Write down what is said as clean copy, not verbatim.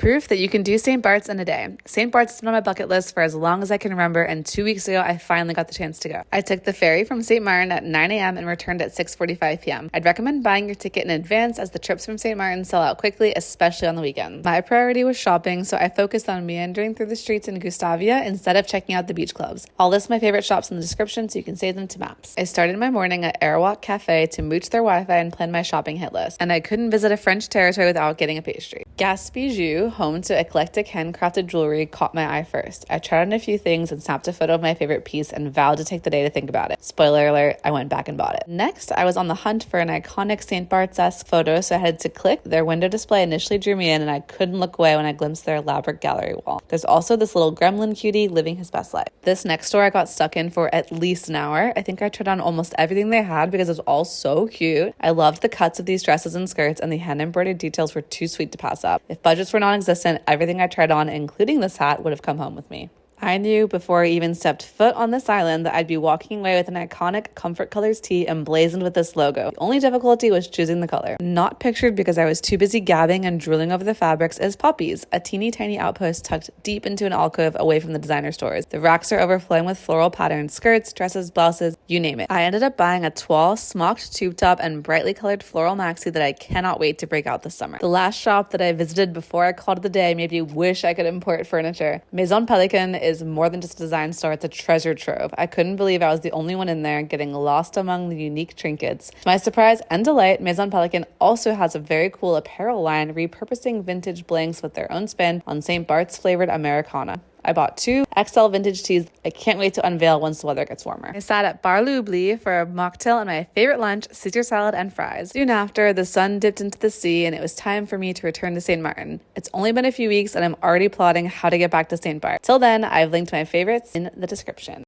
Proof that you can do St. Bart's in a day. St. Bart's has been on my bucket list for as long as I can remember, and 2 weeks ago, I finally got the chance to go. I took the ferry from St. Martin at 9 a.m. and returned at 6:45 p.m. I'd recommend buying your ticket in advance as the trips from St. Martin sell out quickly, especially on the weekend. My priority was shopping, so I focused on meandering through the streets in Gustavia instead of checking out the beach clubs. I'll list my favorite shops in the description so you can save them to maps. I started my morning at Airwalk Cafe to mooch their Wi-Fi and plan my shopping hit list, and I couldn't visit a French territory without getting a pastry. Gas Bijou, home to eclectic handcrafted jewelry, caught my eye first. I tried on a few things and snapped a photo of my favorite piece and vowed to take the day to think about it. Spoiler alert, I went back and bought it. Next, I was on the hunt for an iconic St. Bart's-esque photo, so I headed to Click. Their window display initially drew me in, and I couldn't look away when I glimpsed their elaborate gallery wall. There's also this little gremlin cutie living his best life. This next store I got stuck in for at least an hour. I think I tried on almost everything they had because it was all so cute. I loved the cuts of these dresses and skirts, and the hand-embroidered details were too sweet to pass up. If budgets were non-existent, everything I tried on, including this hat, would have come home with me. I knew before I even stepped foot on this island that I'd be walking away with an iconic Comfort Colors tee emblazoned with this logo. The only difficulty was choosing the color. Not pictured because I was too busy gabbing and drooling over the fabrics is Poppies, a teeny tiny outpost tucked deep into an alcove away from the designer stores. The racks are overflowing with floral patterned skirts, dresses, blouses, you name it. I ended up buying a toile, smocked tube top, and brightly colored floral maxi that I cannot wait to break out this summer. The last shop that I visited before I called it a day made me wish I could import furniture. Maison Pelican is more than just a design store, it's a treasure trove. I couldn't believe I was the only one in there getting lost among the unique trinkets. To my surprise and delight, Maison Pelican also has a very cool apparel line repurposing vintage blanks with their own spin on St. Bart's flavored Americana. I bought 2 XL vintage tees I can't wait to unveil once the weather gets warmer. I sat at Bar L'Oubli for a mocktail and my favorite lunch, Caesar salad and fries. Soon after, the sun dipped into the sea and it was time for me to return to St. Martin. It's only been a few weeks and I'm already plotting how to get back to St. Bart. Till then, I've linked my favorites in the description.